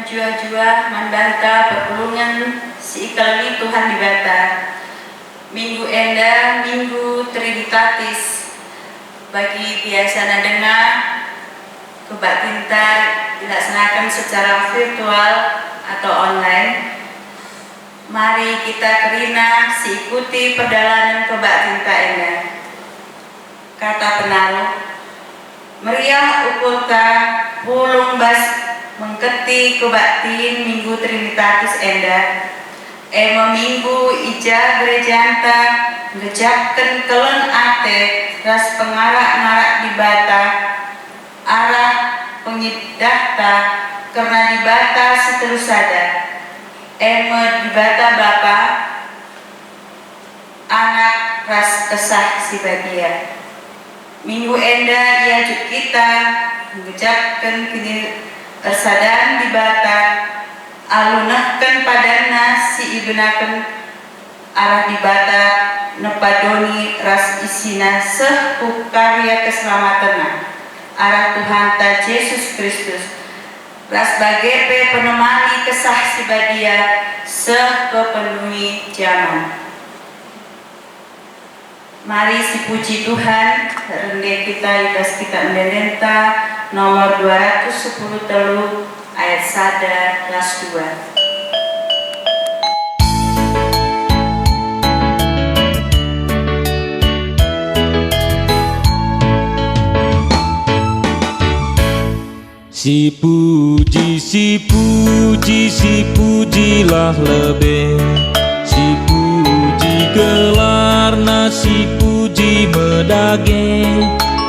jua-jua mandanta perpulungan si ikalmi Tuhan di bata. Minggu enda, minggu Trinitatis. Bagi biasa dengar kebak tinta dilaksanakan secara virtual atau online. Mari kita kerina ikuti perjalanan kebak tinta enda. Kata penaruh, meriah ukurta pulung bas mengketi kebaktin minggu Trinitatis enda. Minggu ija gerejanta ngejapkan kelen ate ras pengarak-ngarak di bata arah penyidahta karena di bata seterusada. Di bata bapa anak ras kesah si badia. Minggu enda ia kita mengucapkan kesadaran di bata alunahkan padana si igunakan arah di bata nepadoni ras isina karya keselamatan arah Tuhan ta Yesus Kristus ras bagepe penemani kesah si badia kepenuhi zaman. Mari si puji Tuhan rende kita ibas kita mendenta nomor 210 telu ayat 1 kelas 2. Si puji, si puji, si pujilah lebih. Si puji gelarna, si puji medage.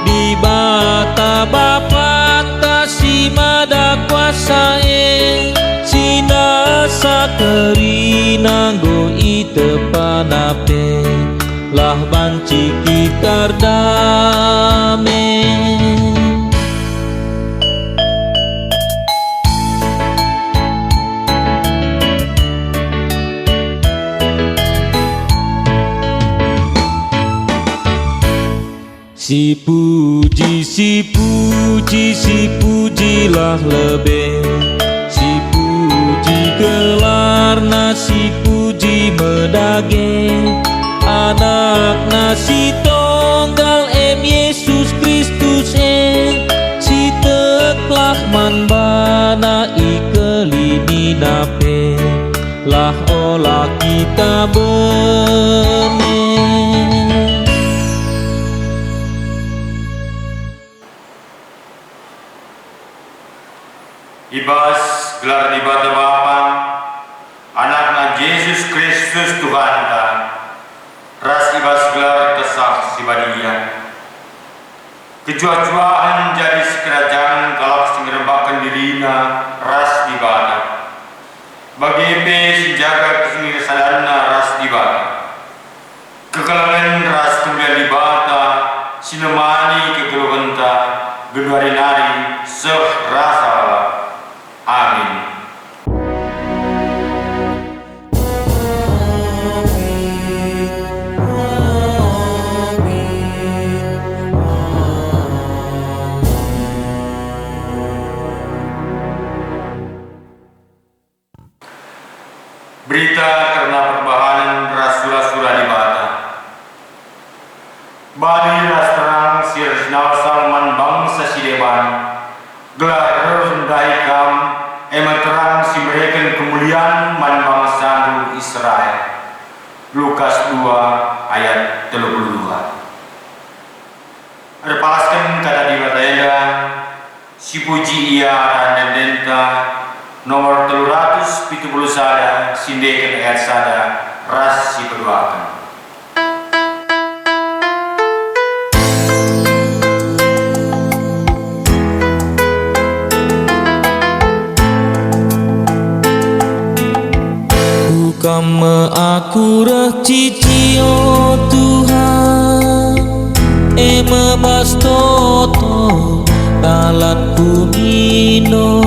Di bata bapa ta si mada kuasae. Si nasa kerina go itepanape. Lah banci kitar dame. Si puji, si puji, si pujilah lebih. Si puji gelarna, si puji medage. Anakna si tonggal Yesus Kristus si teklah manbana ikelini nape. Lah olah kita bene. Ibas gelar di bata Bapa, anakna Yesus Kristus Tuhan ta, ras ibas gelar kesah si badia. Kejua-juaan jadi sekerajaan galak singerembakan dirina ras di bata. Bagi si jaga kesini kesadarna ras di bata. Kekelangan ras kemuliaan di bata, sinemani kekeluhanta, genuari nari serasa. Amin. Berita karena perbahanan rasura-sura di bata. Bali ras terang sirjnal salman bangsa sideban. Gelar rendai kam terang si mereka kemuliaan man bangsa Israel. Lukas 2 ayat 32. Ada palaskan kata di batenda si puji ia dan denta nomor 371 sindekan ayat sada ras si berdoakan. Kama aku rah cici oh Tuhan bastoto talan kumino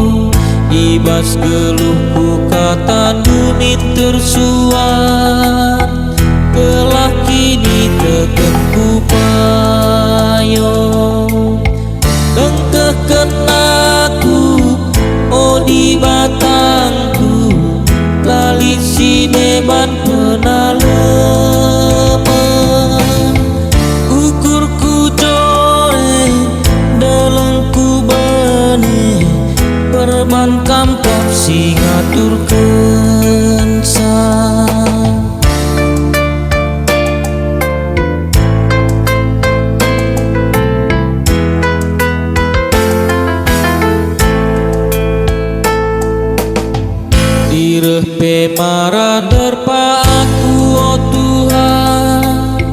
ibas geluhku kata dunin tersuat telah kini tekenku payo engkeh kenaku oh di bata deban penaleman ukurku core delengku bane perban kamkap si ngaturkeun sang Direh pemaradar pa aku oh Tuhan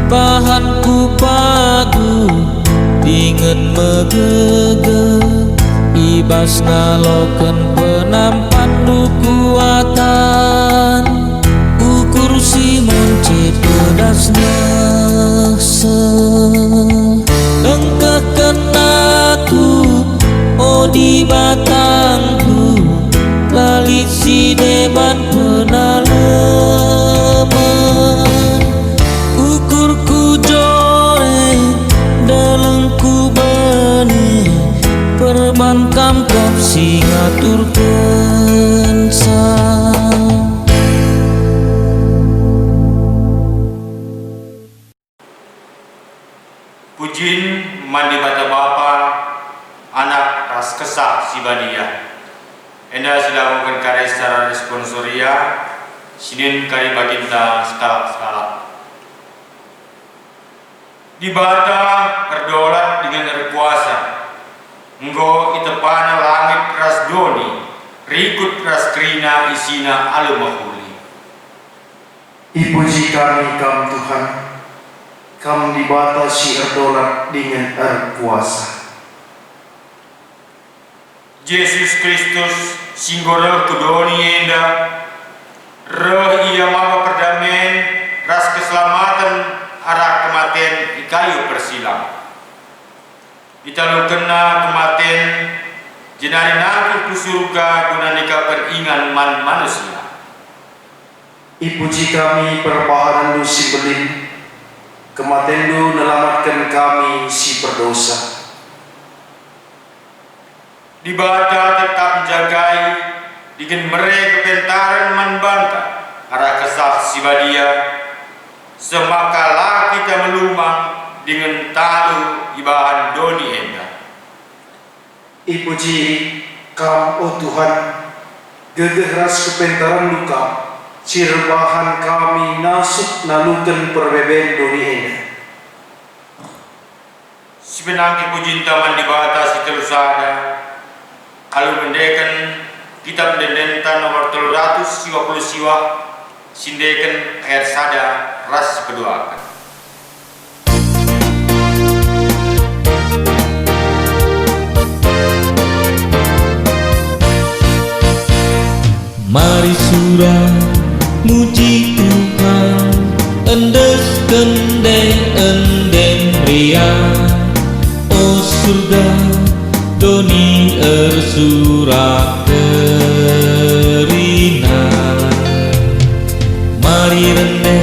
bahanku pagu dingin megege ibas ngaloken penampan kuatan ukur si moncet pedas nese engkehken aku oh di batangku lalit si deban penaleman ukurku jore delengku bane perban kamkap si ngaturkeun sang Pujin mandi bata bapa anak ras kesah si badia. Enda silakukan karya secara responsoria sinin kari baginda sekalak-sekalak. Di bata berdolat dengan berkuasa. Enggo itepana langit ras doni, rikut ras krina isina alumahuli. Ipuji kami kam Tuhan, kam di bata si erdolat dengan berkuasa. Yesus Kristus singgoro kudoni enda roh ia maha perdamaian ras keselamatan arah kematian ikayu persilam italu kena kematian jenari nanti ku surga guna nikah peringan man manusia. Ipuji kami perbahanan si belim, kematian lu nelamatkan kami si berdosa. Di bata tetap menjagai dengan mereka kebentaran manbanta arah kesah si badia semakalah kita melumang dengan talu ibahan doni enda. Ipuji kam oh Tuhan, gegeras kebentaran luka cirbahan kami nasuk nalukan perbeben doni enda. Sebenarnya puji taman di bata si telusada kalau mendekan kitab Dendenta nomor 320 siwa sindekan ayat sada ras kedua. Mari surah muji Tuhan endes kende enden ria oh surga doni ersurak kerina mari rene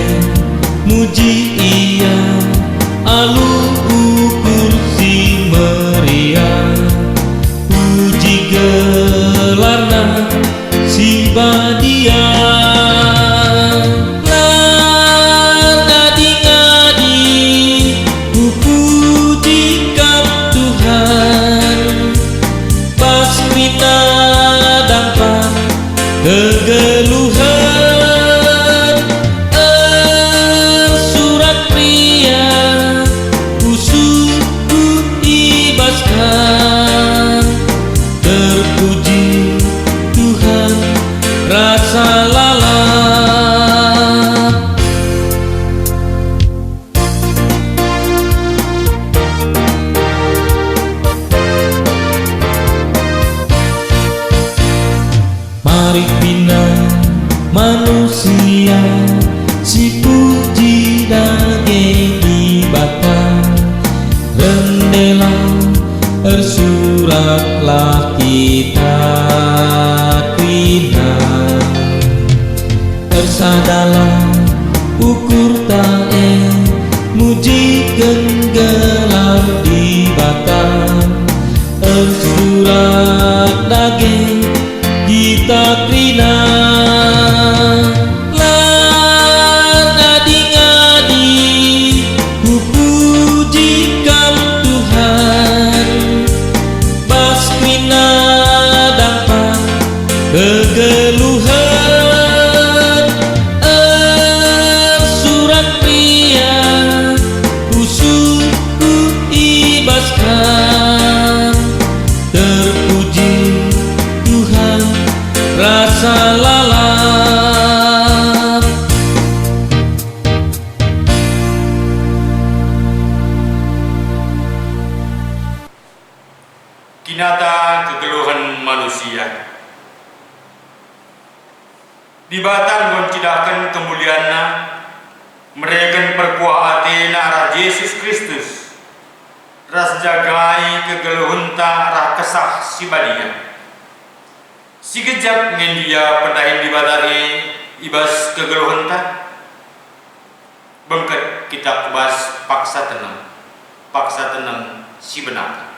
muji ia alu ukur si meriah puji gelarna si badia kegeluhan surat pria usulku ibaskan terpuji Tuhan rasa lalap mari bina manusia si puji dage ibatan rendela ersuratlah kita krina tersadalah ukur tae muji genggelam di batang ersurat dage kita krina kinata kegeluhan manusia. Di batang goncidakan kemuliaanna, mereka perkuah atena arah Yesus Kristus, ras jagai kegeluhunta arah kesah si badia. Si kejap ngendia pendahin di batari ibas kegeluhunta, bengket kita kubas paksa tenang si benar.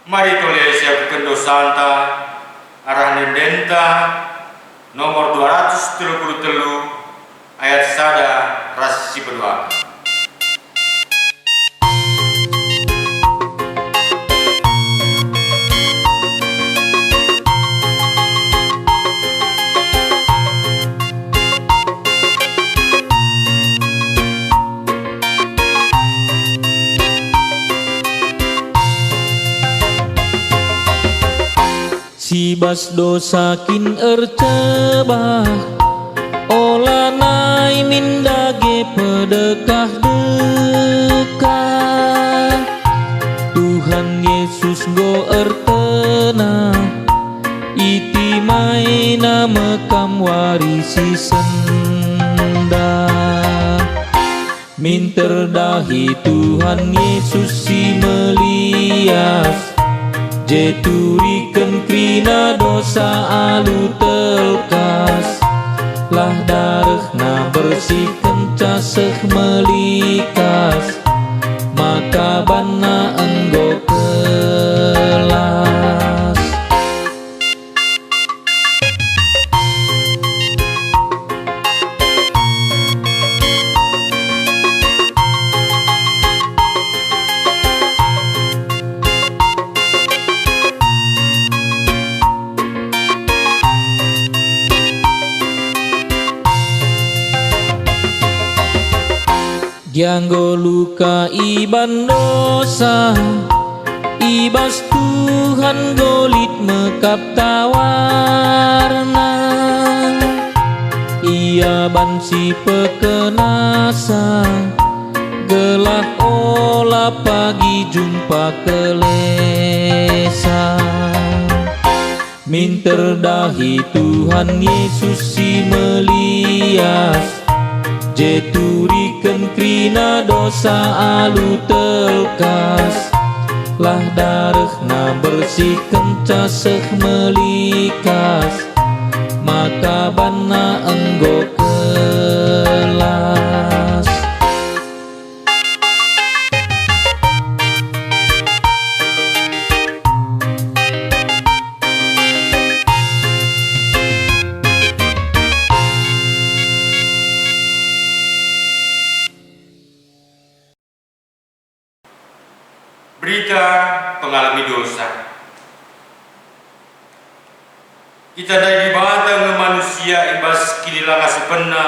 Mari tolong siapkan dosanta arah nendenta nomor 233 ayat sada ras si berdoa. Si bas dosakin ercebah olah nai mindage pedekah dekat Tuhan Yesus go ertena iti maina mekam warisi senda minter dahi Tuhan Yesus si melias jeturikan krina dosa alu telkas lah darehna bersihkan caseh melikas maka bana enggo kelas. Dianggo luka iban dosa ibas Tuhan golit mekap tawarna ia bansi pekenasa gelah olah pagi jumpa kelesa minter dahi Tuhan Yesus si melias jeturikan krina dosa alu telkas lah darehna bersihkan caseh melikas maka bana enggo kelas. Berita pengalami dosa. Kita dari dibata nge manusia ibas kinilang asupena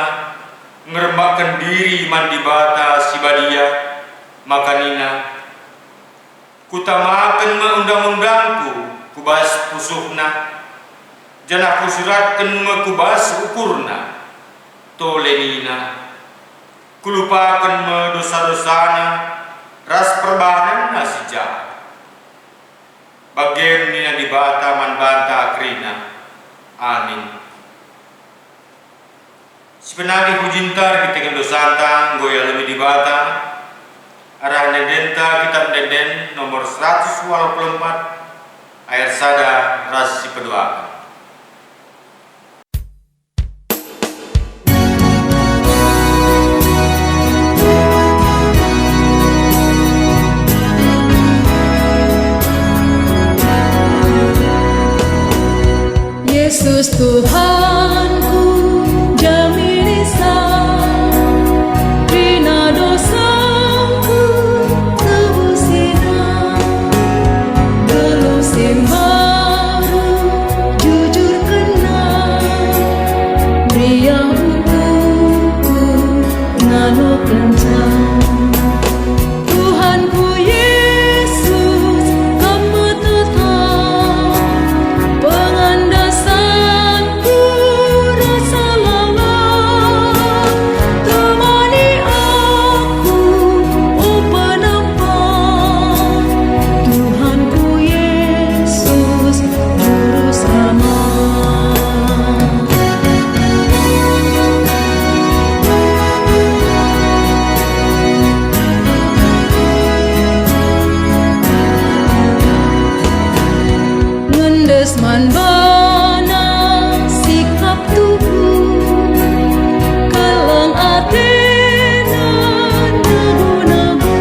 ngerembakkan diri mandi bata si badia makanina kutamakan me undang-undangku kubas pusuhna janah kusuratkan me kubas ukurna tolenina kulupakan me dosa-dosana ras perbahanan si jahat bagian nina dibata man banta akrina. Amin. Sebenarnya hujintar kita kendo santang goya lebih dibata arah nedenta kitab denden nomor 124 ayat sada ras si pedoakan. Yesus Tuhanku jamini sang rina dosaku tebusina gelusin baru jujur kenal beriang untukku ngano kencang Tuhanku Yesus kamu tetap pengandasanku rasa lelah temani aku oh penampak Tuhanku Yesus juru selamat. Ngendes man bana sikap tubuh kaleng atena nagu-nagu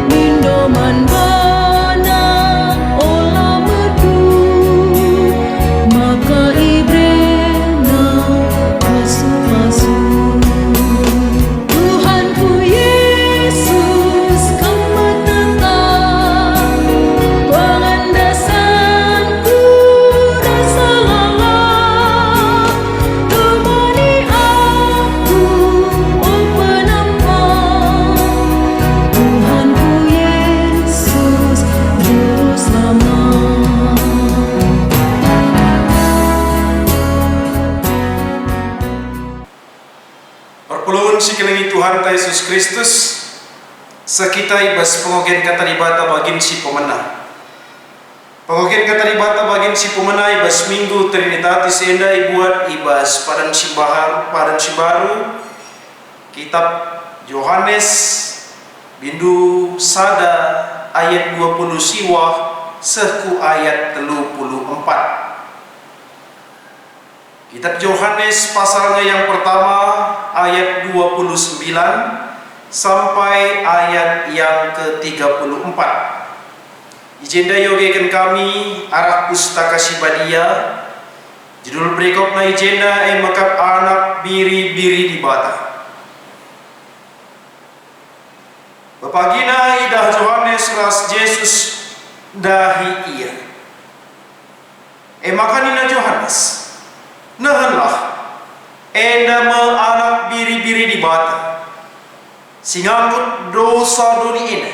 mindo man bana olah medu maka ibrena pasu-pasu Tuhanku Yesus kamu tetap pengandasanku rasa lelah temani aku oh penampak Tuhanku Yesus juru selamat. Perpuluhan si kelengi Tuhan Yesus Kristus sekitar ibas pengogen kata dibata bagin si pemenang. Pengogen kata dibata bagin si pemenang ibas minggu Trinitatis enda ibuat ibas padan si baru kitab Yohanes bindu sada ayat 20 siwah seku ayat 34. Kitab Yohanes pasalnya yang pertama ayat 29 sampai ayat yang ke-34. Ijenda yogekan kami arah pustaka Sibadia. Judul berikutnya ijenda makap anak biri-biri di bata. Bapagina idah Yohanes ras Yesus dahi ia. Makanina Yohanes. Nahanlah enda me anak biri-biri di bata singambut dosa duni ini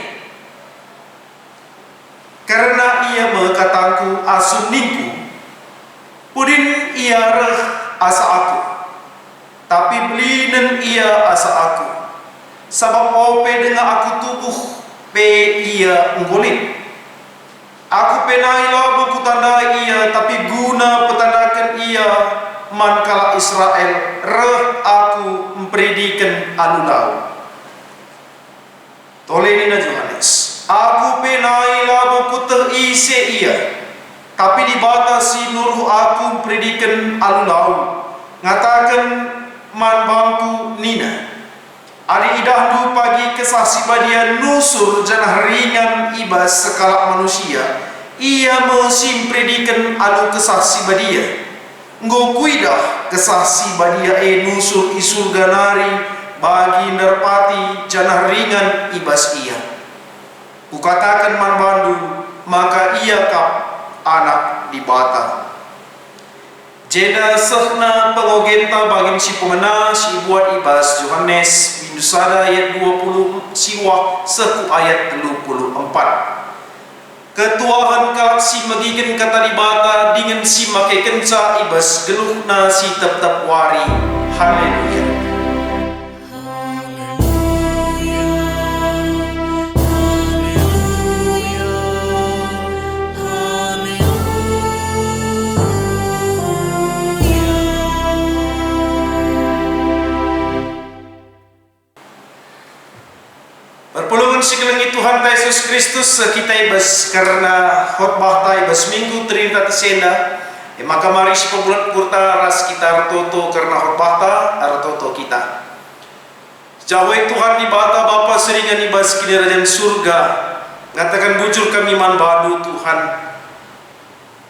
karena ia mengataku asum ningku pudin ia reh asa aku tapi belinen ia asa aku sabab ope dengan aku tubuh pe ia nggolit aku penailah buku tanda ia tapi guna petandakan ia mankala Israel reh aku mempredikan anulau tolenina Yohanes aku penailah buku terisi ia tapi dibatasi nurhu aku mempredikan anulau ngatakan man bangku nina ari idahdu pagi kesaksi badia nusur janah ringan ibas sekala manusia ia mesim predikan anu kesaksi badia ngokuidah kesaksi badia nusur isul ganari bagi nerpati janah ringan ibas ia kukatakan man bandu maka ia kap anak di bata Jeda sehna pengogenta bagin si pemena si buat ibas Yohanes Bindusada ayat 20 siwah seku ayat 34. Ketuahan kalak si magigin kata dibata dengan si make kenca ibas geluhna si tetap wari. Haleluya. Perpulungan sekelengi Tuhan Yesus Kristus kita ibas karena khotbah ta ibas minggu Trinitatis Enda. Maka mari si pembulan kurta ras kita artoto karena khotbah ta artoto kita. Jauh Tuhan di bata Bapa seringan ibas kini kerajaan surga. Ngatakan bujur kami man badu Tuhan.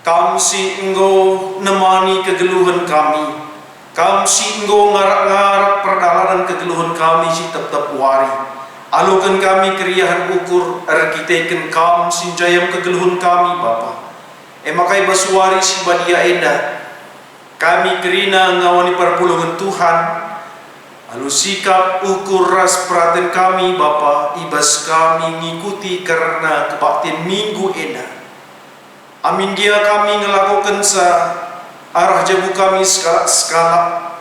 Kamu si engkau nemani kegeluhan kami. Kamu si engkau ngarak-ngarak perdalanan kegeluhan kami si tetap wari. Alukan kami keriahan ukur arkiteken kam sinjayam kegeluhan kami Bapa. Makai basuari si badia enda. Kami kerina ngawani perpulungan Tuhan. Alu sikap ukur ras perhatian kami Bapa. Ibas kami ngikuti karena kebaktian minggu enda. Amin dia kami ngelakukan sa arah jabu kami skala.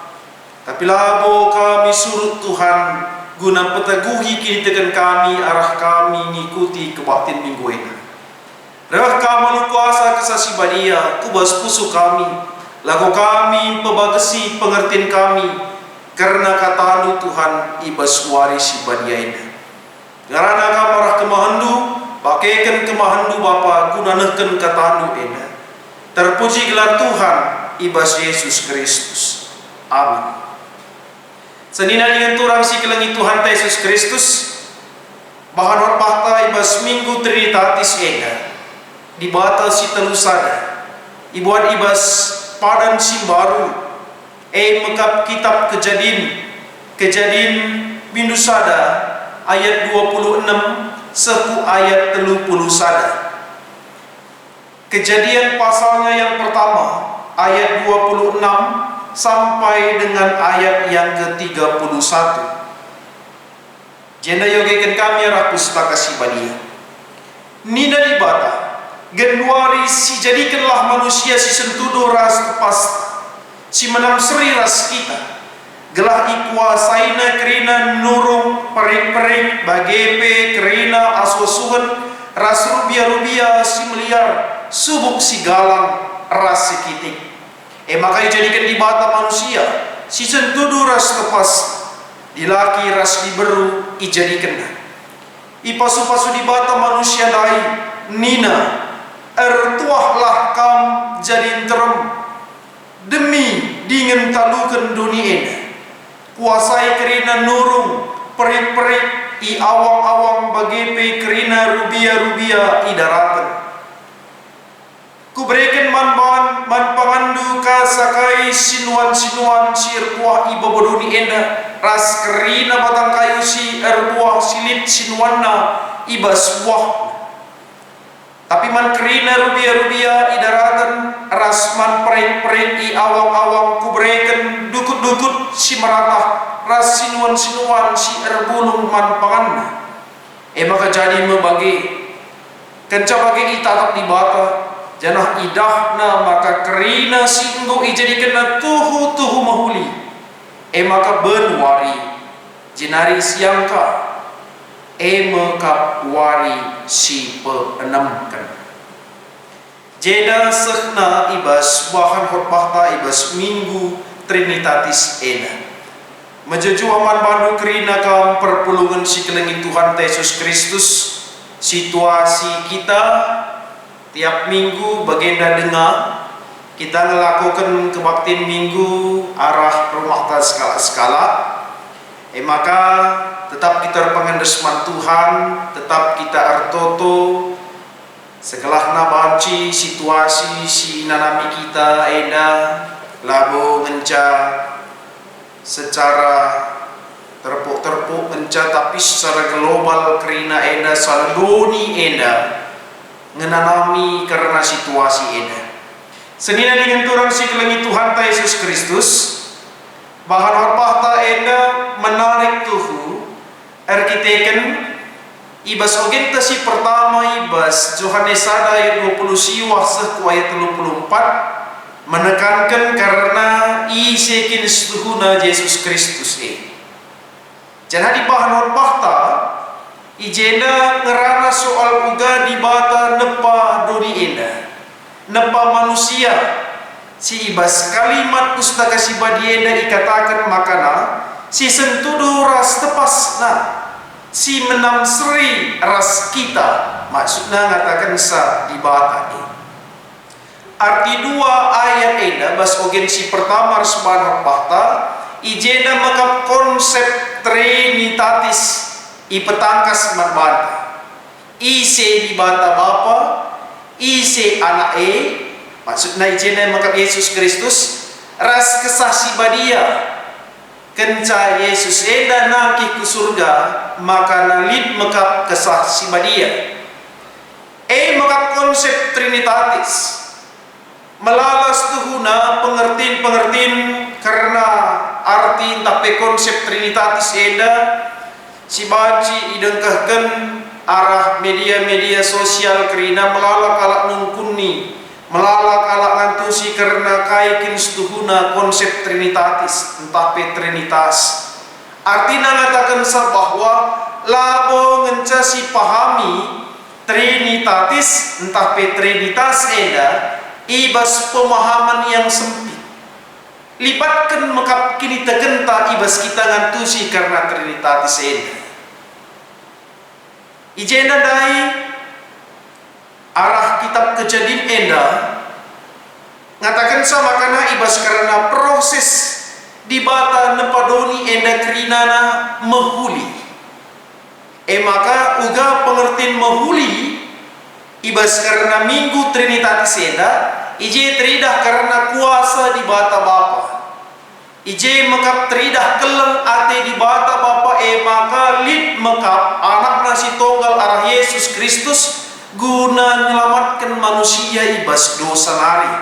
Tapi labo kami surut Tuhan. Guna peteguhi kini tekan kami arah kami ngikuti kebaktian minggu ini. Rewah kami kuasa kesasi badia kubas pusu kami. Lagu kami pebagasi pengertian kami karena kata anu Tuhan ibas warisi badia ini. Karena kami arah kemahandu pakaikan kemahandu Bapa guna neken kata anu ini. Terpuji gelar Tuhan ibas Yesus Kristus. Amin. Senina dengan turang si kelengi Tuhan Yesus Kristus bahan horpahta ibas minggu Trinitatis Enda dibata si telusada ibuat ibas padan si baru mekap kitab kejadian Bindusada ayat 26 seku ayat 30 sada. Kejadian pasalnya yang pertama ayat 26 sampai dengan ayat yang ke-31. Jenda yogekan kami arah pustaka si badia. Nina dibata genduari si jadikanlah manusia si sentudo ras tepas si menam seri ras kita. Gelah ikuasaina kerina nurung perik-perik bagepe kerina aswasuhan ras rubia-rubia si meliar subuk si galang ras si kitik. Makanya jadikan di bata manusia si sentudu ras tepas dilaki ras diberu ijadikan ipasu-pasu di bata manusia lain nina ertuahlah kam jadi terem demi dingin talukan dunia ini kuasai kerina nurung perik-perik i awang-awang bagepe kerina rubia-rubia i daratan. Kuberikan man pangandu ka sakai sinuan-sinuan si erbuah iba bodoni enda ras kerina batang kayu si erbuah silit sinuanna iba sebuah. Tapi man kerina rubia-rubia idaratan ras man pereng-pereng i awang-awang kuberikan dukut-dukut si meratah ras sinuan-sinuan si erbulung man pangandu. Maka jadi membagi kenca bagi itatap di bata janah idahna maka kerina singgo ijadikan tuhu mahuli maka benwari jenari siangka maka wari si peenamkan jeda sehna ibas bahan khotbah ibas minggu Trinitatis Enda mejejuaman bandu kerina kam perpulungan si kelengi Tuhan Yesus Kristus situasi kita tiap minggu bagenda dengar kita melakukan kebaktian minggu arah rumah ta skala-skala maka tetap kita pengendesman Tuhan tetap kita artoto sekelah nabaci situasi si nanami kita eda labo ngenca secara terpuk-terpuk ngenca tapi secara global kerina eda saladoni eda ngenanami karena situasi ini. Senina dengan turang si kelengi Tuhan ta Yesus Kristus, bahan horpah ta enda menarik tuhu, arkiteken ibas ogen ta si pertama ibas Yohanes sada ayat 20 siwah seh ku ayat 34 menekankan karena isekin setuhuna Yesus Kristus Jadi bahan horpah ta ijena ngerana soal uga di bata nepa doni enda nepa manusia si ibas kalimat pustaka si badienda ikatakan makana si sentudu ras tepasna si menam seri ras kita maksudnya ngatakan sa di bata arti dua ayat enda bas ogen si pertama resban pahta ijena makap konsep trinitatis ipetangkas marbanta ise di bata bapa ise anak maksudnya ijena makap Yesus Kristus ras kesasi badia kenca Yesus eda nangkih ke surga maka nalit makap kesasi badia makap konsep trinitatis melalas tuhuna pengertiin karena arti tapi konsep trinitatis eda si baci idengkahkan arah media-media sosial kerina melalak alak nungkuni melalak alak ngantusi karena kaikin setuhuna konsep trinitatis entah pe trinitas artinya ngatakan bahwa labo ngenca si pahami trinitatis entah pe trinitas eda ibas pemahaman yang sempit libatkan mekap kini tegenta ibas kita ngantusi karena trinitatis eda ijena dai arah kitab Kejadian enda ngatakan sama karena ibas karena proses di bata nepadoni enda kerinana mehuli maka uga pengertian mehuli ibas karena minggu trinitatis enda ije teridah karena kuasa di bata bapa ije mekap teridah keleng ate di bata bapa maka lid mekap anak nasi tunggal arah Yesus Kristus guna menyelamatkan manusia ibas dosa nari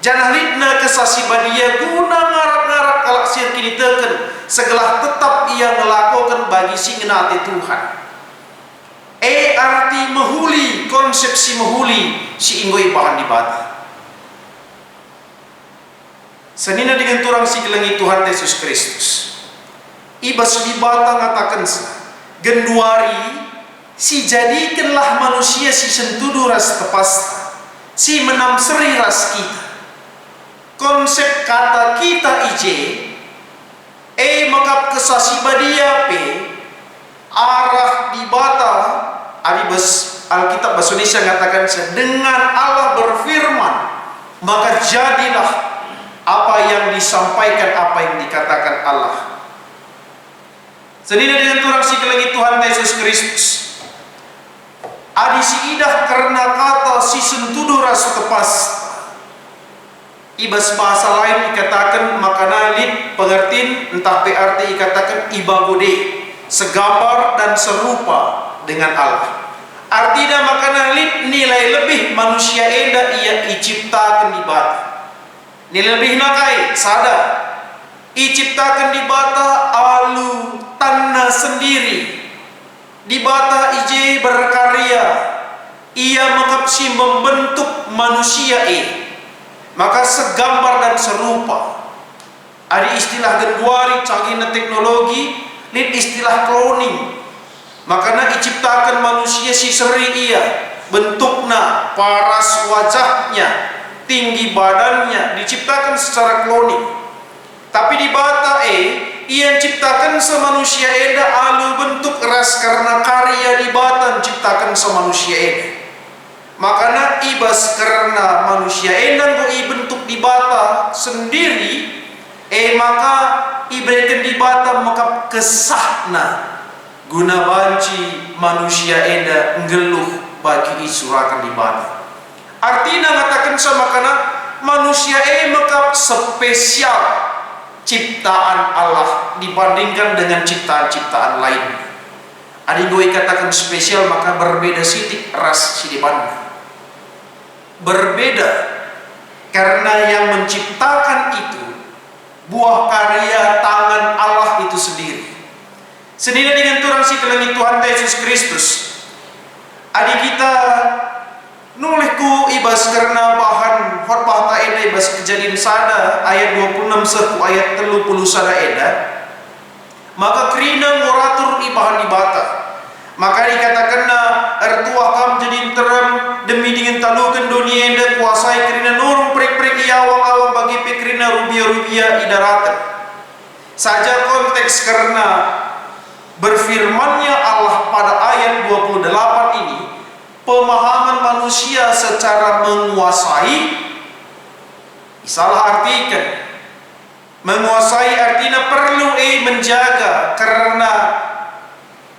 jangan lidna kesasi badia guna ngarap-ngarap kalak sir kini teken segelah tetap ia melakukan bagi si ngenati Tuhan arti mehuli konsepsi mehuli si inggoi bahan di bata senina dengan turang si kelengi Tuhan Yesus Kristus ibas di bata ngatakan genduari si jadikanlah manusia si sentudu ras tepasta si menam seri ras kita konsep kata kita ije makap kesasi badia arah di bata adibas Alkitab bahasa Indonesia ngatakan dengan Allah berfirman maka jadilah apa yang disampaikan, apa yang dikatakan Allah. Senina dengan turang si kelengi Tuhan Yesus Kristus. Adi si idah karena kata si sentudu ras tepas. Ibas bahasa lain dikatakan makana lid pengertiin entah arti dikatakan ibagode segambar dan serupa dengan Allah. Artinya makana lid nilai lebih manusia enda ia diciptakan di bata. Nilai lebih nakai sadar diciptakan di bata alu tanah sendiri di bata ije berkarya ia mengapsi membentuk manusia maka segambar dan serupa ada istilah genduari canggihnya teknologi lid istilah cloning makanya diciptakan manusia si seri ia bentuknya paras wajahnya tinggi badannya diciptakan secara cloning tapi di bata ia ciptakan semanusia eda alu bentuk ras karena karya di bata ciptakan semanusia eda makanya ibas karena manusia eda bentuk di bata sendiri maka iberikan di bata maka kesahna guna banci manusia eda ngeluh bagi isurakan di bata artinya mengatakan sama karena manusia maka spesial ciptaan Allah dibandingkan dengan ciptaan-ciptaan lain. Ada gue katakan spesial maka berbeda sidik ras si dibanding. Berbeda Karena yang menciptakan itu buah karya tangan Allah itu sendiri. Senida dengan turang si kelengi Tuhan Yesus Kristus. Adik kita nulihku ibas karena bahan khotbah ta eda ibas Kejadian sada ayat 26 seku ayat 30 sada eda. Maka kerina ngoratur ibahan ibata. Maka dikatakanna ertuah kam jadi terem demi dengan talukan dunia enda kuasai kerina nurung prik-prik iawang-awang bagi pekerina rubia-rubia idaratan. Saja konteks karena berfirmannya Allah pada ayat 28 ini, pemahaman manusia secara menguasai, salah artikan. Menguasai artinya perlu menjaga karena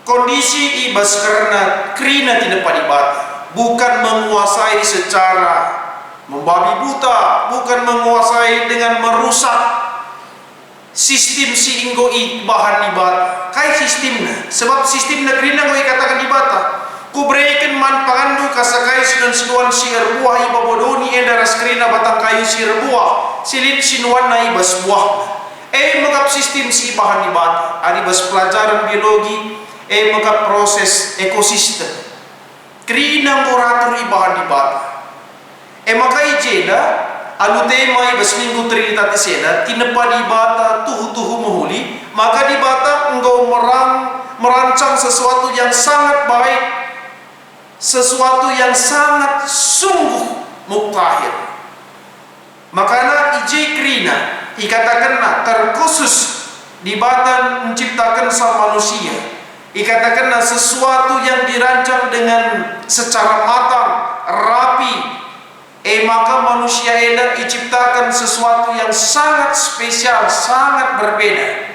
kondisi ibas karena kerina tidak padibata. Bukan menguasai secara membabi buta, bukan menguasai dengan merusak sistem si inggo bahan ibata. Kai sistemnya, sebab sistemnya kerina kau katakan ibata. Ku berikan manpangandu kasakai sudan sinuan siar buah iba bodoni edaras kerina batang kayu siar buah silit sinuan na ibas buah. Mengap sistem si bahan ibata. Adibas pelajaran biologi. Mengap proses ekosistem. Kerina ngoratur ibahan ibata. Maka ijeda alu tema ibas minggu trinitatis seda tinepa dibata tuhu-tuhu mahuli. Maka dibata engkau merancang sesuatu yang sangat baik, sesuatu yang sangat sungguh muktahir. Makanya ije krina ikatakanna terkhusus dibatan menciptakan sang manusia. Ikatakanna sesuatu yang dirancang dengan secara matang, rapi. Maka manusia eda diciptakan sesuatu yang sangat spesial, sangat berbeda.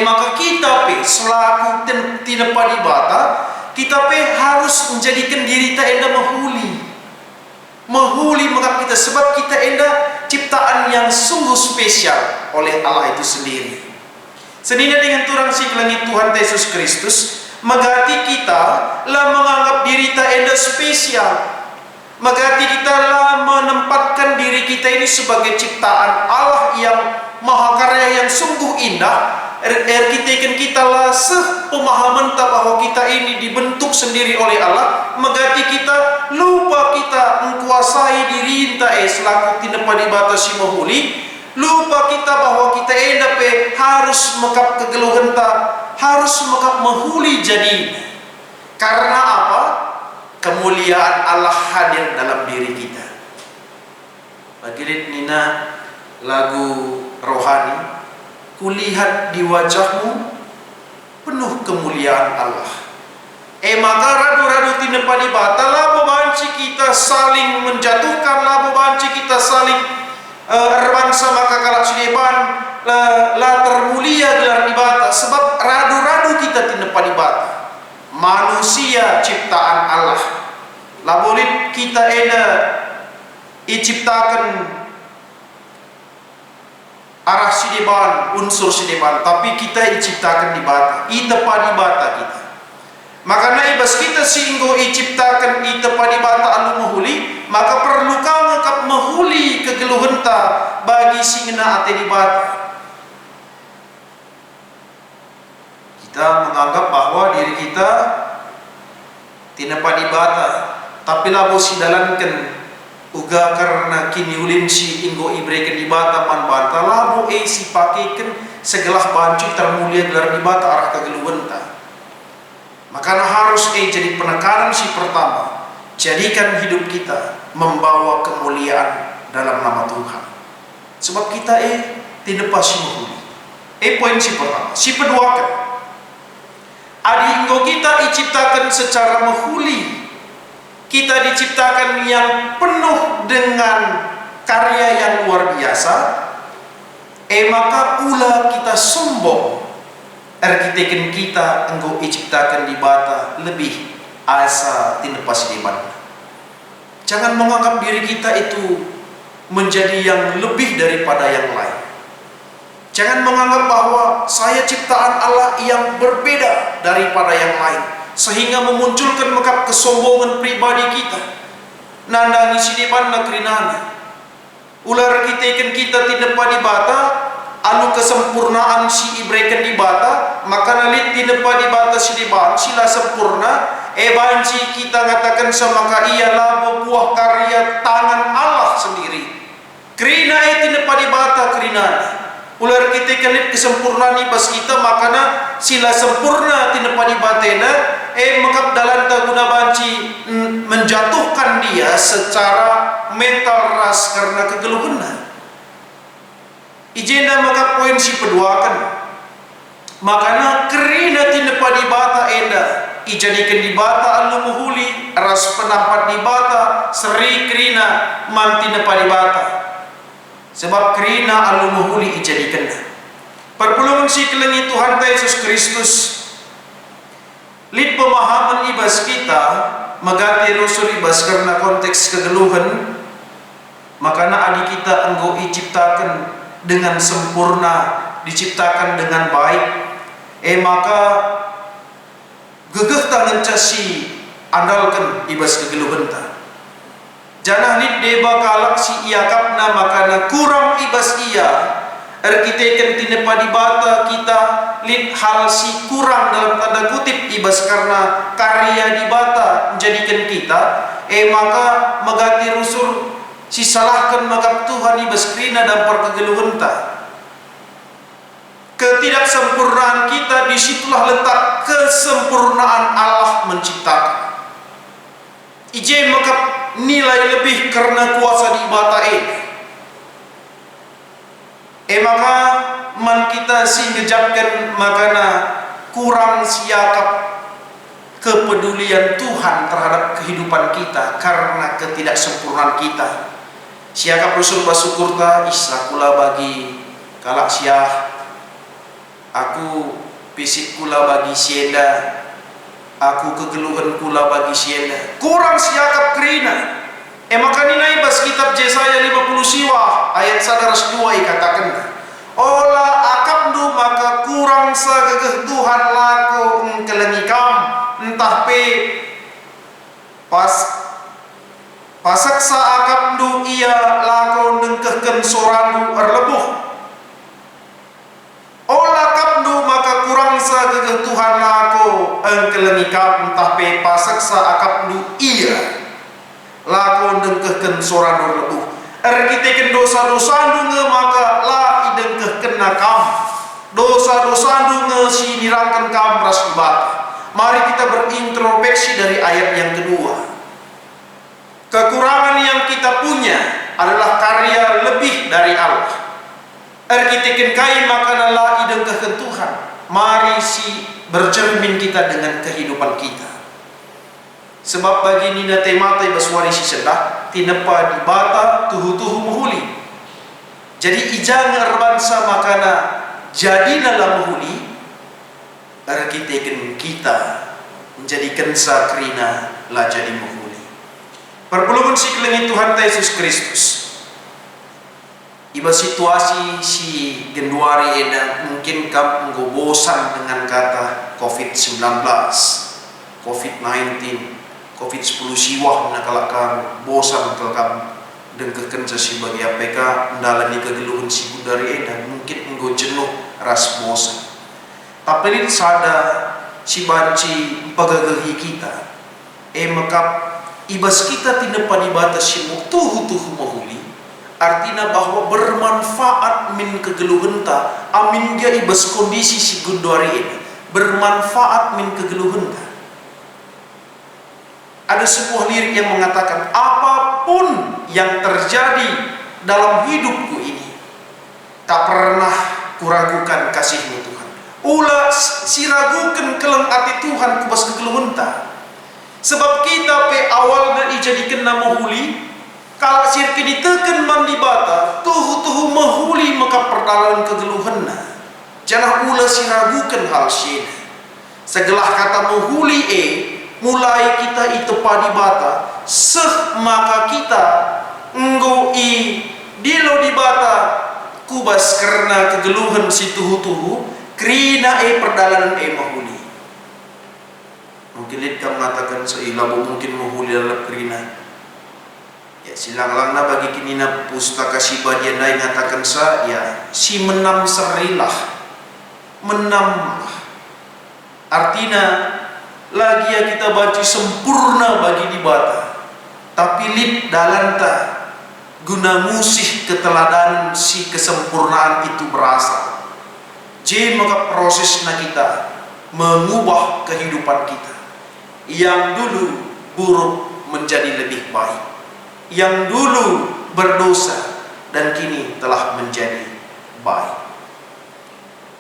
Maka kita selaku tinepa dibata, kita harus menjadikan diri kita enda mahuli mengapa kita, sebab kita enda ciptaan yang sungguh spesial oleh Allah itu sendiri. Senina dengan turang si langit Tuhan Yesus Kristus, magati kita lah menganggap diri kita enda spesial. Magati kita lah menempatkan diri kita ini sebagai ciptaan Allah yang mahakarya yang sungguh indah. Kita lah pemahaman bahwa kita ini dibentuk sendiri oleh Allah. Magati kita lupa kita mengkuasai diri kita selaku tinepa dibatasi mahuli. Lupa kita bahwa kita harus mekap kegeluhan ta, harus mekap mahuli jadi. Karena apa? Kemuliaan Allah hadir dalam diri kita. Bagirit Nina lagu rohani, kulihat di wajahmu penuh kemuliaan Allah. Maka radu-radu tinepa dibata lah bebanci kita saling menjatuhkan, lah bebanci kita saling erbangsa maka kalak sudeban lah termulia gelar dibata. Sebab radu-radu kita tinepa dibata. Manusia ciptaan Allah. Lah boleh kita diciptakan arah sideban, unsur sideban, tapi kita diciptakan di bata, itepa di bata kita. Makanya ibas kita singgo diciptakan itepa di bata anu mahuli, maka perlu kau ngekap mahuli kegeluhenta bagi singena ate di bata. Kita menganggap bahwa diri kita tinepa di bata, tapi labo sidalankan uga karena kini ulin si inggo ibreken di bata man bata labo si pakekan segelah bancu termulia gelar di bata arah kegeluwenta. Makanya harus jadi penekanan si pertama, jadikan hidup kita membawa kemuliaan dalam nama Tuhan. Sebab kita tidak pasti mahuli. Poin si pertama. Si kedua kan, adi inggo kita diciptakan secara mahuli. Kita diciptakan yang penuh dengan karya yang luar biasa. Maka pula kita sombong. Arkiteken kita engkau diciptakan di bata lebih asa tinepas di mana. Jangan menganggap diri kita itu menjadi yang lebih daripada yang lain. Jangan menganggap bahwa saya ciptaan Allah yang berbeda daripada yang lain, sehingga memunculkan mekap kesombongan pribadi kita. Nandangi sidiban nakrinana. ular kita tinepa di bata anu kesempurnaan si ibreken di bata, maka nalit tinepa di bata si diban sila sempurna. Banci kita ngatakan sama ka ialah buah karya tangan Allah sendiri. Kerina tinepa di bata kerina ular kita kelit kesempurnaan ibas kita, makana sila sempurna tinepa di batena. Maka dalam guna banci menjatuhkan dia secara mental ras karena kegeluhana. Ijena maka poin si peduakan, makana kerina tinepa di bata enda ijadikan di bata anu muhuli ras penampat di bata seri kerina man tinepa di bata, sebab kerina anu muhuli ijadikan perpulungan si kelengi Tuhan Yesus Kristus lid pemahaman ibas kita magati rusul ibas karena konteks kegeluhan, makana adik kita enggo diciptakan dengan sempurna, diciptakan dengan baik. Maka gegeh tangan casi andalkan ibas kegeluhan ta. Janah nit deba kalak si iakapna makana kurang ibas ia arkiteken tinepa di bata kita lid hal si kurang dalam tanda kutip ibas karena karya di bata menjadikan kita. Maka magati rusul si salahkan magap Tuhan ibas krina dan perkegeluhan ta. Ketidaksempurnaan kita, disitulah letak kesempurnaan Allah menciptakan. Ije magap nilai lebih karena kuasa di bata maka man kita si ngejapkan makana kurang siakap kepedulian Tuhan terhadap kehidupan kita karena ketidaksempurnaan kita. Siakap rusul basukur ta isra kula bagi kalak siah, aku fisik kula bagi sienda, aku kegeluhan kula bagi sienda. Kurang siakap kerina. Maka nilai bas kitab Yesaya 50 siwa ayat 102 katakan, olah akapdu maka kurang sagegeh Tuhan laku kelengikam entah pe pasaksa akapdu ia laku nengkehken sorandu erlebuh. Olah kapdu maka kurang sagegeh Tuhan laku kelengikam entah pe pasaksa akapdu ia laku dengkehken sorandu lebuh. Erkiteken dosa-dosa nge maka la idengkehken nakam. Dosa-dosa nge si nirangkan kam ras ibata. Mari kita berintrospeksi dari ayat yang kedua. Kekurangan yang kita punya adalah karya lebih dari Allah. Erkiteken kai maka la idengkehken Tuhan. Mari si bercermin kita dengan kehidupan kita. Sebab bagi nina temata baswari si sedah tinepa di bata tuhu-tuhu muhuli. Jadi ijang erbansa makana jadi dalam muhuli arkiteken kita menjadikan sakrina lah jadi muhuli. Perpulungan si kelengi Tuhan Yesus Kristus. Iba situasi si genduari eda mungkin kam enggo bosan dengan kata COVID-19, COVID-19, COVID-10 siwah menakalakkan bosan kelakam dengkehken si bagi APK mendalani kegeluhan si gundari edan mungkin enggo jenuh ras bosan. Tapi ini sada si banci pagagehi kita mekap ibas kita tinepa di batas si tuhu-tuhu mahuli artinya bahwa bermanfaat min kegeluhan ta amin dia ibas kondisi si gundari edan bermanfaat min kegeluhan ta. Ada sebuah lirik yang mengatakan apapun yang terjadi dalam hidupku ini tak pernah kuragukan kasihmu Tuhan. Ulah siragukan keleng ati Tuhan kubas kegeluhan ta. Sebab kita pe awalnya dijadikan nama huli kalau sirki diteken mandi bata tuhu mahuli maka perdalan kegeluhan na. Jangan ulah siragukan hal syena. Segelah kata mahuli mulai kita itepa di bata seh maka kita enggo dilo di bata kubas karena kegeluhan si tuhu krina perdalanan mahuli. Mungkin kita mengatakan seilabu mungkin mahuli dalam krina Ya silang-langna bagi kini na pustaka si badia dai ngatakan sa ya si menam serilah menam. Artinya lagi ya kita baca sempurna bagi dibata, tapi lip dalanta guna musih keteladanan si kesempurnaan itu berasal. Jadi maka prosesnya kita mengubah kehidupan kita yang dulu buruk menjadi lebih baik, yang dulu berdosa dan kini telah menjadi baik.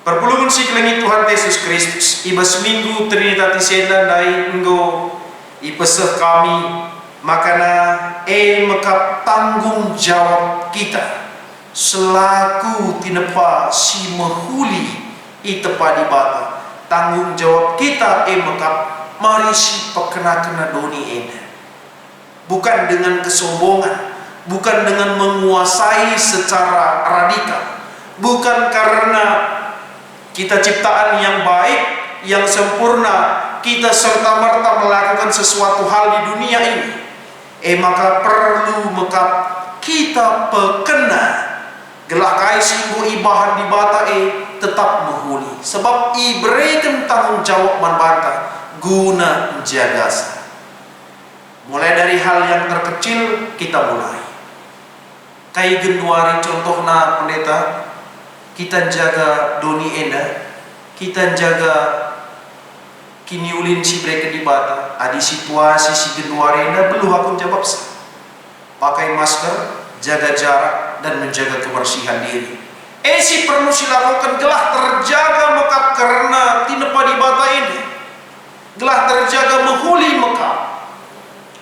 Perpulungan si kelengi Tuhan Yesus Kristus iba seminggu Trinitati Senda dai enggo ipeseh kami makana mekap tanggung jawab kita selaku tinepa si mehuli itepa di bata. Tanggung jawab kita mekap mari si pekena-kena doni ena, bukan dengan kesombongan, bukan dengan menguasai secara radikal, bukan karena kita ciptaan yang baik, yang sempurna, kita serta-merta melakukan sesuatu hal di dunia ini. Maka perlu mekap kita pekena gelah kai singgo ibahan di bata tetap menghuli. Sebab iberikan tanggung jawab manbata guna menjaga. Mulai dari hal yang terkecil kita mulai. Kai genduari contohna pendeta, kita jaga doni enda, kita jaga kini ulin si mereka di bata. Adi situasi si genduari enda belum aku jawab sah. Pakai masker, jaga jarak dan menjaga kebersihan diri. Si perlu silakukan gelah terjaga mekap karena tinepa di bata ini. Gelah terjaga menghuli mekap.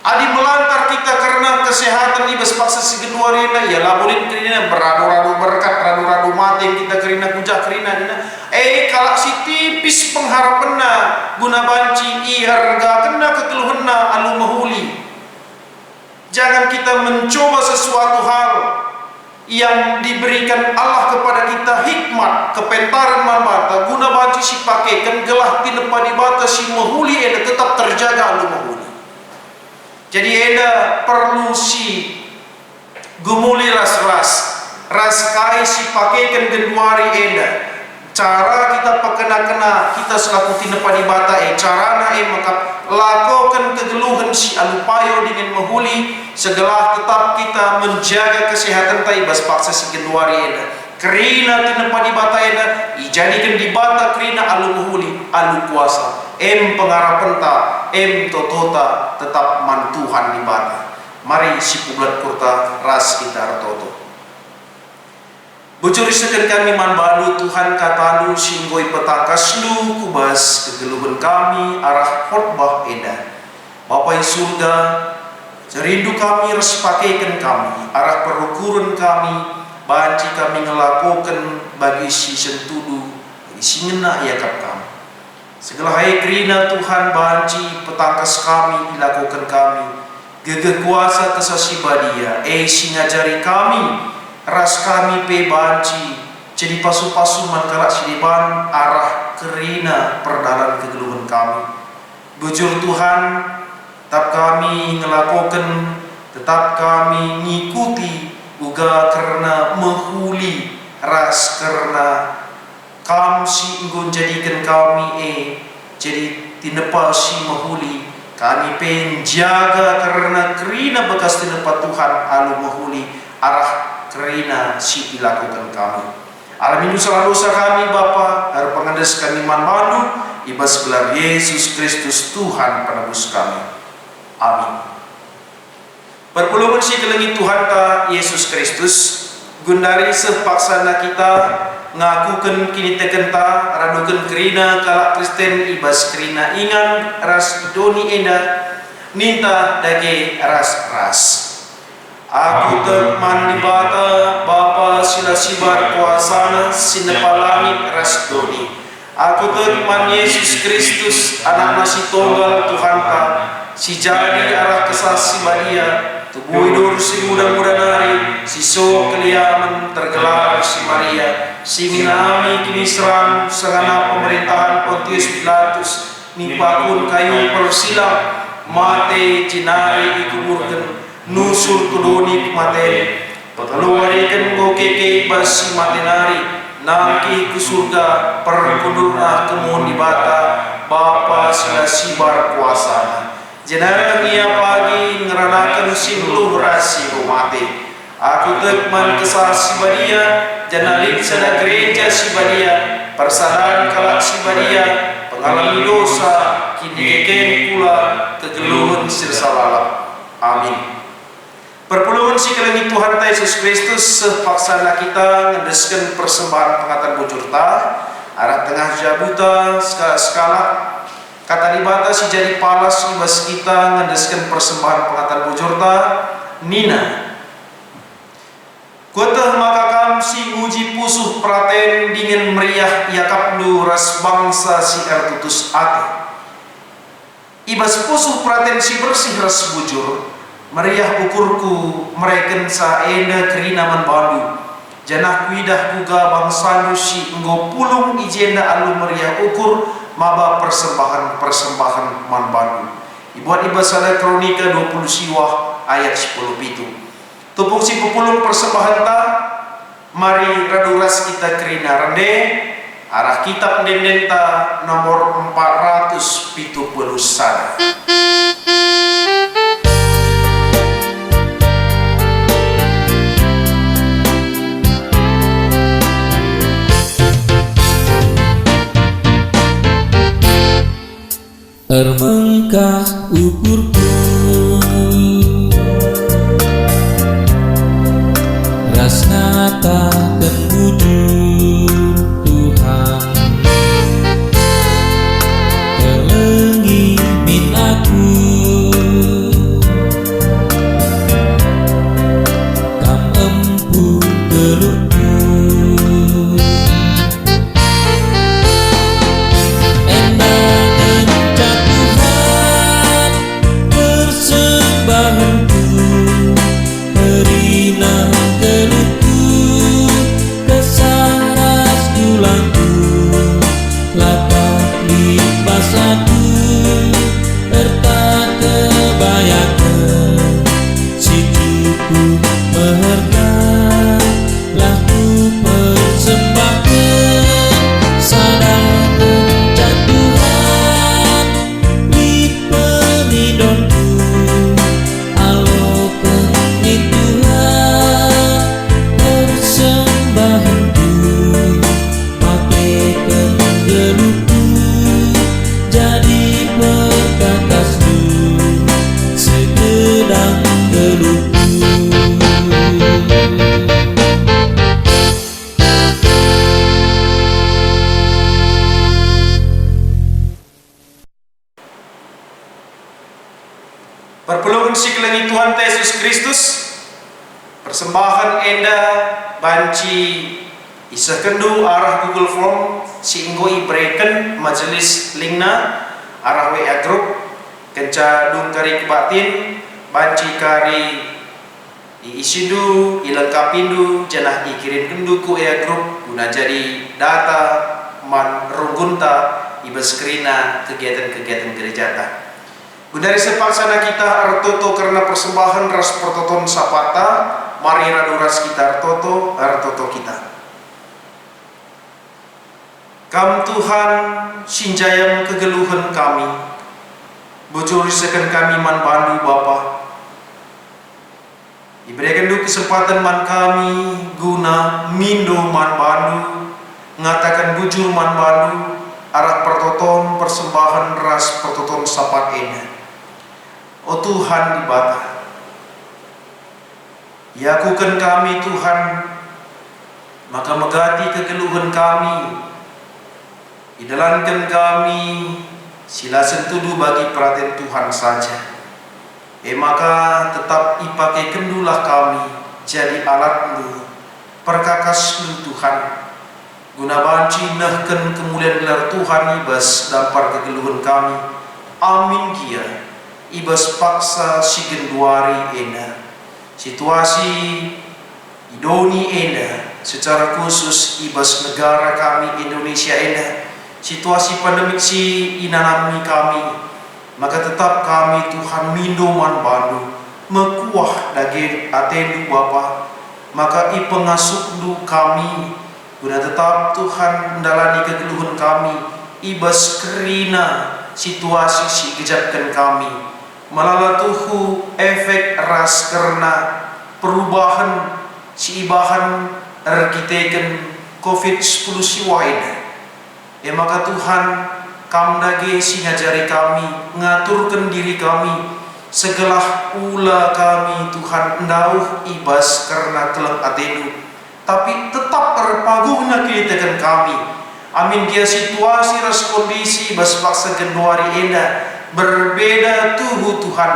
Adi melantar kita karena kesehatan ibas paksa si genuarina ya laborin kerina beradu-radu berkat radu-radu mati yang kita kerina kujak kerina dina kalak si tipis pengharapanna guna banci harga kena kekeluhanna alu mahuli. Jangan kita mencoba sesuatu hal yang diberikan Allah kepada kita hikmat kepentaran manbata guna banci si pakai kan gelah tinepa di bata si mahuli ada tetap terjaga alu mahuli. Jadi eda perlu si gumuli ras kai si pakaikan genduari eda. Cara kita pekena-kena kita selaku tinepa di bata carana maka lakukan kegeluhan si alupayo dengan menghuli segala tetap kita menjaga kesehatan taibas paksa si genduari eda. Kerina tinepa di bata eda ijadikan di bata kerina alu menghuli alu kuasa. Pengharapan ta, totota tetap mantuhan di bata. Mari si publik kurta ras kita toto. Bocori sekan kami manbalu Tuhan katalu singgoi petakas lu kubas kegeluhan kami arah khotbah eda. Bapai surga, serindu kami res pakaikan kami arah perukuran kami, banci kami ngelakukan bagi si sentudu, bagi si ngena yakap kami. Segala hai kerina Tuhan banci petangkas kami dilakukan kami gegeh kuasa kesasiba dia si ngajari kami ras kami pe banci jadi pasu-pasu mankalak sidiban arah kerina perdalan kegeluhan kami. Bujur Tuhan tetap kami ngelakukan tetap kami ngikuti uga karena menghuli ras karena kamu si ingin jadikan kami jadi tinepa si mahuli kami penjaga karena kerina bekas tinepa Tuhan alu mahuli arah kerina si dilakukan kami. Alamin dosa-dosa kami Bapa harap pengandes kami manmalu ibas gelar Yesus Kristus Tuhan penebus kami. Amin. Perpulungan si kelengi Tuhan ta Yesus Kristus gundari sepaksana kita ngakukan kini tekenta radukan kerina kalak Kristen ibas kerina ingan ras doni enda ninta dage ras aku teman di bata Bapa sila sibar kuasana sinepa langit ras doni aku teman Yesus Kristus anak nasi tunggal Tuhan ka si jadi arah kesasi Maria tubuh hidur si muda-muda nari si so keliaman tergelar si Maria sing nami kini serang segala pemerintahan Pontius Pilatus nipakun kayu persilang mate cinari ikuburkan nusul tudoni mate pekeluarikan go keke basi matenari nangki ke surga perkudurna kemun di bata Bapa sila sibar kuasa jenara ia pagi ngeranakan simluh rasi rumate aku tekman kesah sibadia janalin sada gereja sibadia persalahan kalak sibadia pengalami dosa kini keken pula kegeluhan sirsalala amin. Perpuluhan si kelengi Tuhan ta Yesus Kristus sepaksana kita ngedeskan persembahan pengatan bujur ta arah tengah jabuta skala kata dibata si jadi palas ibas kita ngedeskan persembahan pengatan bujur ta Nina kota makakam si uji pusuh praten dingin meriah yakap lu ras bangsa si ertutus ate ibas pusuh praten si bersih ras bujur meriah ukurku mereken sa enda kerina man bandu janah kuidah kuga bangsa si enggo pulung ijenda alu meriah ukur maba persembahan man bandu ibuat ibasala kronika 20 siwah ayat 10 pitu tupung si pupulung persembahan ta mari raduras kita kerina rende arah kitab dendenta nomor 470 sada. Ermengkah ukurku rasna takkan bujur Tuhan kelengi min aku kam empu geluhku Perpuluhan si kelengi Tuhan Yesus Kristus persembahan enda banci isa kendu arah Google Form si inggo ibreken majelis lingna arah WA group kenca dung kari kebatin banci kari iisidu ilengkapindu janah ikirim kendu ku WA group guna jadi data man rugunta ibaskrina kegiatan-kegiatan gereja ta. Dari sepaksana kita artoto karena persembahan ras pertoton sapata mari raduras kita artoto kita kam Tuhan sinjayam kegeluhan kami bujur sekan kami man bandu Bapa diberikan du kesempatan man kami guna mindo man bandu ngatakan bujur man bandu arah pertoton persembahan ras pertoton sapat ini. Oh Tuhan di bata yakukan kami Tuhan maka megati kegeluhan kami idalankan kami sila sentudu bagi perhatian Tuhan saja maka tetap ipakai kendulah kami jadi alat lu perkakas lu Tuhan guna banci nahkan kemuliaan gelar Tuhan ibas dampar kegeluhan kami amin kia ibas paksa si genduari ena situasi idoni ena secara khusus ibas negara kami Indonesia ena situasi pandemik si inanami kami maka tetap kami Tuhan mindoman bandu mekuah dage atenu Bapa, maka i pengasuk du kami guna tetap Tuhan mendalani kegeluhan kami ibas kerina situasi si gejapkan kami malala tuhu efek ras karena perubahan si ibahan erkiteken COVID-19 si waida. Maka Tuhan kam dage si ngajari kami ngaturkan diri kami segelah ula kami Tuhan ndauh ibas karena keleng atenu tapi tetap terpaguhna kilitekan kami. Amin dia situasi ras kondisi bas paksa genduari enda berbeda tuhu Tuhan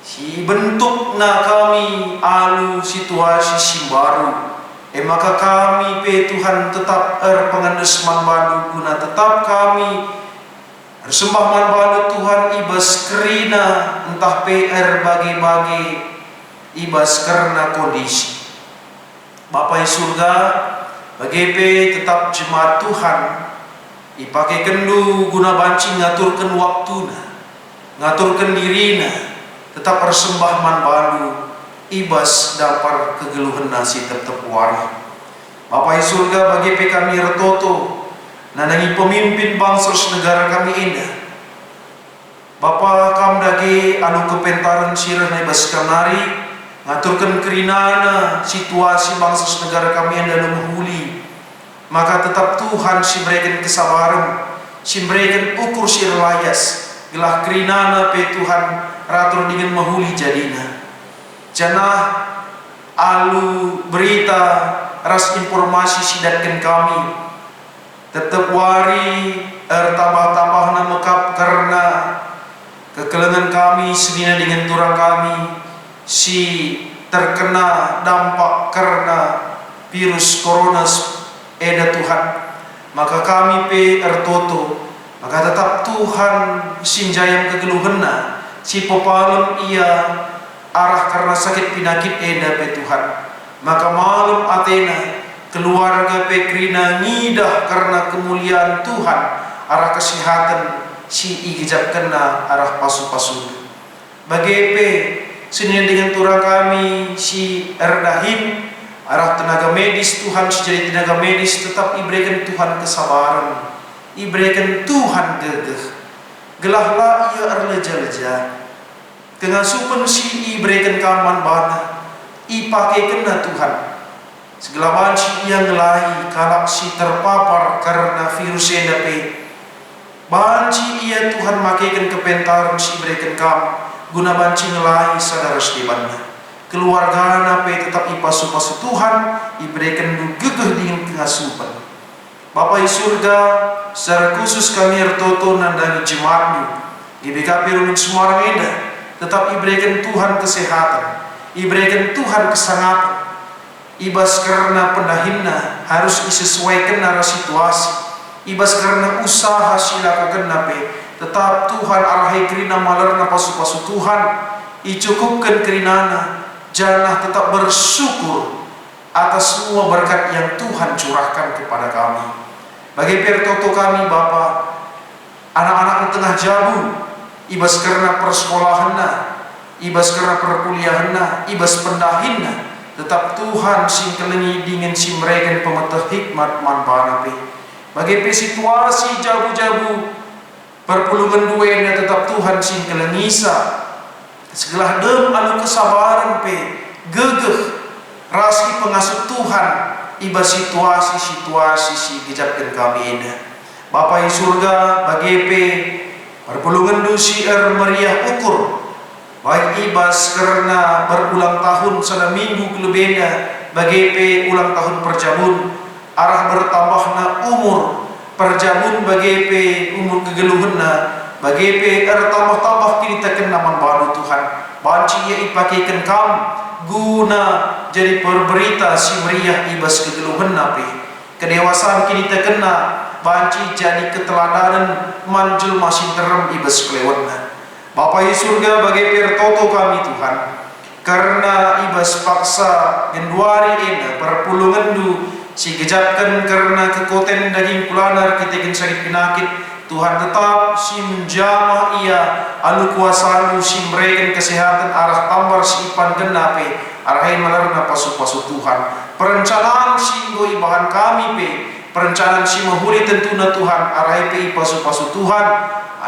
si bentuk na kami alu situasi si baru. Maka kami pe Tuhan tetap pengendes manbadu guna tetap kami bersembah manbadu Tuhan ibas kerina entah PR bagi-bagi ibas karena kondisi. Bapa di surga bagi pe tetap jemaat Tuhan ipakai kendu guna banci ngaturkan waktuna ngaturkan dirina tetap bersembah manbadu ibas dapat kegeluhan nasi tetap wari. Bapa di surga bagi pe kami retoto nanangi pemimpin bangsa negara kami indah. Bapa kam dage anu kepentaran sirah na ibas kamari ngaturkan kerinana situasi bangsa negara kami yang dalam menghuli. Maka tetap Tuhan si berikan kesabaran, si berikan ukur si relayas gelah kerinana pe Tuhan ratur dengan menghuli jadina. Janah alu berita ras informasi sidatkan kami tetap wari tambah-tambah mekap karena kekelengan kami sedina dengan turang kami si terkena dampak karena virus corona eda Tuhan. Maka kami pe ertoto maka tetap Tuhan sinjayam kegeluhanna si popalem ia arah karena sakit penyakit eda pe Tuhan. Maka malam Athena keluarga pe krina ngidah karena kemuliaan Tuhan arah kesehatan si igijab kena arah pasu-pasu bagi pe senin dengan turang kami si erdahin arah tenaga medis Tuhan si jadi tenaga medis tetap iberikan Tuhan kesabaran iberikan Tuhan gegeh gelahlah ia erleja-leja kengasupan si iberikan kaman bana ipakai kena Tuhan segala banci ia ngelahi kalak si terpapar karena virus endape banci ia Tuhan makaikan kepentaran si iberikan kam guna banci ngelahi sadara sedibanda keluarga nape tetap ipasu-pasu Tuhan iberikan du gegeh dengan kengasupan. Bapa di surga secara khusus kami ertoto nandani jemaatmu di BKP Rumin Semarang Indah tetap iberikan Tuhan kesehatan iberikan Tuhan kesangatan ibas karena pendahinna harus disesuaikan nara situasi ibas karena usaha silakan nape tetap Tuhan arahi kerina malerna pasu-pasu Tuhan icukupkan kerinana jangan tetap bersyukur atas semua berkat yang Tuhan curahkan kepada kami. Bagi pertoto kami Bapa anak-anak yang tengah jabu ibas karena persekolahanna ibas karena perkuliahanna ibas pendahinna tetap Tuhan sing kelengi dingin si mereka pemetah hikmat manbanape bagi situasi jabu-jabu perpulungan duenya tetap Tuhan sing kelengisa segala dem anu kesabaran pe gegeh rasi pengasuh Tuhan iba situasi si gejapkan kami ini Bapa di surga bagi pe perpulungan dusi meriah ukur baik ibas karena berulang tahun sana minggu kelebihnya bagi pe ulang tahun perjamun arah bertambahna umur perjamun bagi pe umur kegeluhanna bagi pe tambah-tambah kini tekan naman baru Tuhan banci ia ipakaikan kam guna jadi perberita si meriah ibas kegeluhan nape kedewasaan kini terkena banci jadi keteladanan manjul masih terem ibas kelewatna. Bapa di surga bagi pertoto kami Tuhan karena ibas paksa genduari ena perpulungan du si gejapkan karena kekoten daging kulanar kita sakit penyakit Tuhan tetap si menjamah ia anu kuasa anu si mereka kesehatan arah tambar si ipan genape arahin malarna pasu-pasu Tuhan perencanaan si inggo ibahan kami pe perencanaan si mahuli tentuna Tuhan arahin pe pasu-pasu Tuhan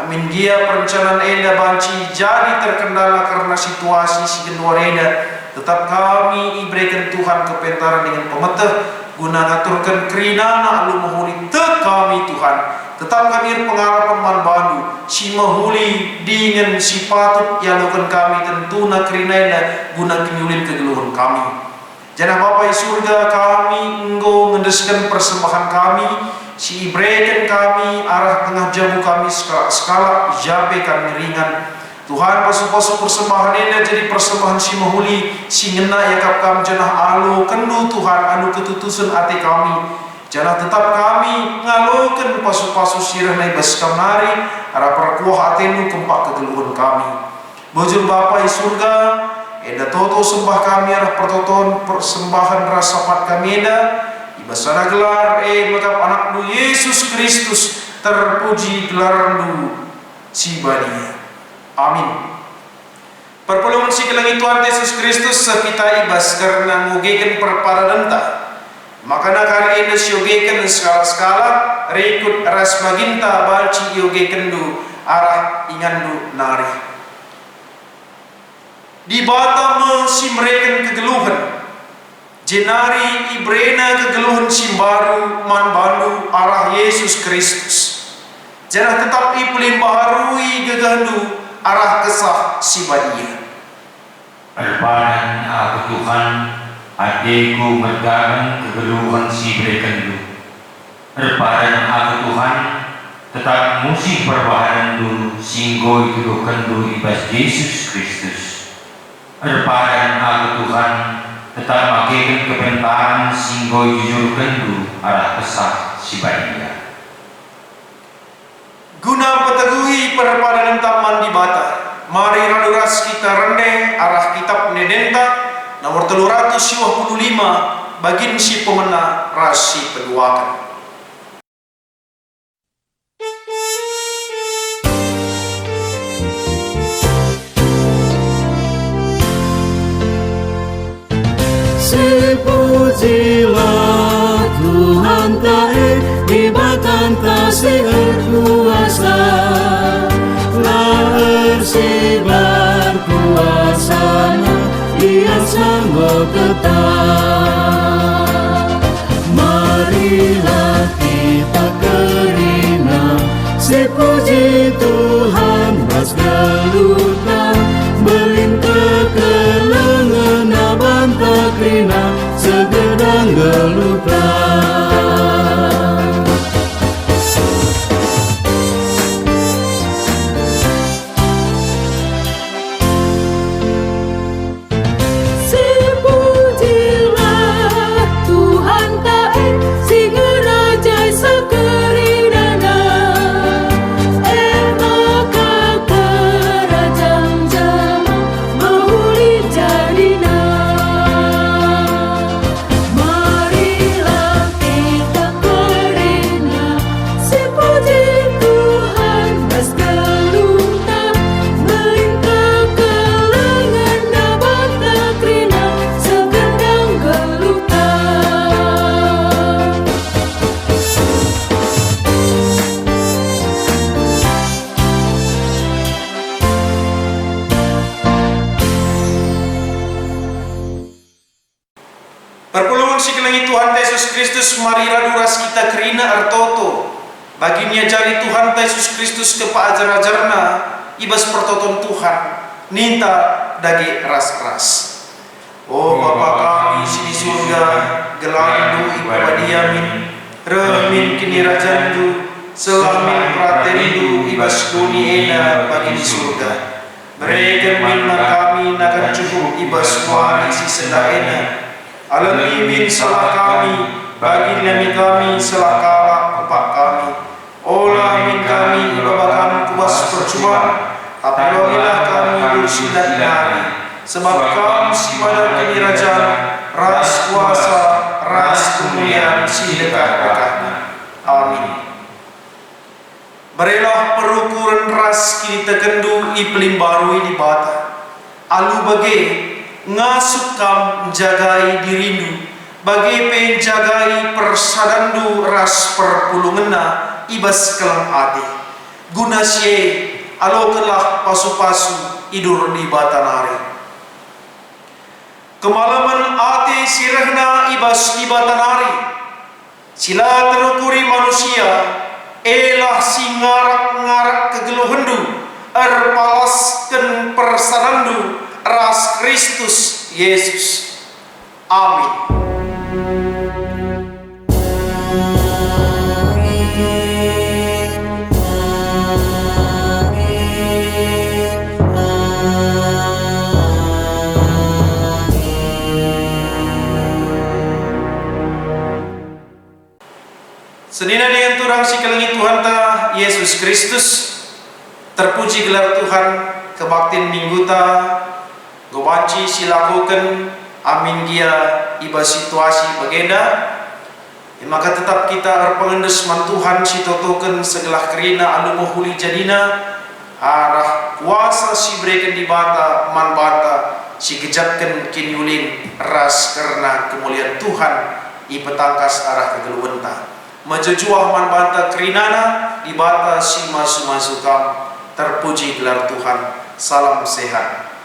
amin dia perencanaan enda banci jadi terkendala karena situasi si genduar enda tetap kami iberikan Tuhan kepentaran dengan pemeteh guna ngaturkan kerinana alu mahuli te kami Tuhan tetap kami pengarapan man bandu si mahuli dengan si patut yang lakukan kami tentuna kerinaina guna kinyulin kegeluhan kami janah Bapa surga kami engkau mendeskan persembahan kami si ibrekan kami arah tengah jabu kami skala jabe kami ringan Tuhan pasu-pasu persembahan ini jadi persembahan si mahuli si ngena yakap kami janah alu kendu Tuhan anu ketutusan hati kami janah tetap kami ngalokan pasu-pasu sirah naibas kamari arah perkuah hatenu kempak kegeluhan kami bojur Bapa di surga eda toto sembah kami arah pertoton persembahan rasapat kami eda ibasana gelar mekap anak du Yesus Kristus terpuji gelaran du si badia amin. Perpulungan si kelangi Tuhan Yesus Kristus sekita ibas karena ngugekan perparadenta makana kali ini siogekan skala-skala rekut ras maginta balci iogekan du arah ingandu nari di bata si mereka kegeluhan jenari ibrena kegeluhan si baru man bandu arah Yesus Kristus jangan tetap ipulim baharui gegandu arah kesah si badia Perpadan aku Tuhan adikku mergakan kegeluhan si berekendu Perpadan aku Tuhan tetap musik perbahanan dulu singgo itu kendu ibas Yesus Kristus Perpadan aku Tuhan tetap makin kepentaran singgo jujur kendu arah kesah si badia guna peteguhi perpadan taman di bata mari raduras kita rendeng arah kitab nedenta nomor 325 bagin si pemena rasi peduakan Sepujilah Tuhan tahe ibatan tasih kuasa lahir sibar kuasana Dia sanggup tetap marilah kita kerina sepuji Tuhan ras gelutan melintah kelengan abanta kerina segedang gelutan sepujilah Tuhan tae si gerajai sekerinana maka kerajaan jama mahuli jadina marilah kita kerina sepuji Tuhan bas gelutan melintah kelengan nabata kerina segedang gelutan perpulungan si kelangi Tuhan Yesus Kristus mari raduras kita kerina artoto baginya jari Tuhan Yesus Kristus kepa ajar-ajarna ibas pertoton Tuhan ninta dagi ras-ras oh Bapa kami si di surga gelandu ibadiamin remin kini rajandu selamin praterindu ibas duni ena bagi di surga berikan minna kami nakan cukup ibas wani si sedaena alami min salah kami bagi nami kami salah kala kepak kami olah min kami ibabakan kuas percuma tapi logilah kami bersidat nari sebab kami si pada kerajaan ras kuasa ras kemuliaan si dekat-dekatnya amin Berelah perukuran ras kini tekendu i pelimbarui di bata. Alu bage ngasuk kam jagai dirindu, bagi penjagai persadandu ras perpulungena ibas kelang ade. Guna sie alokelah pasu-pasu idur di batanari. Kemalaman ate sirahna ibas di batanari. Sila terukuri manusia, elah si ngarak-ngarak kegeluhendu, erpalaskan persadandu ras Kristus Yesus. Amin. Senina dengan turang si kelengi Tuhan ta Yesus Kristus, terpuji gelar Tuhan kebaktin minggu ta, gobanci silakukan amin gia iba situasi bagenda, maka tetap kita erpengendes man Tuhan si totoken segelah kerina anu mohuli jadina, arah kuasa si berikan di bata man bata si gejatkan kinyulin ras karena kemuliaan Tuhan i petangkas arah kegeluwenta. Majujuah man banta kerinana di bata si masu-masukam, terpuji gelar Tuhan. Salam sehat.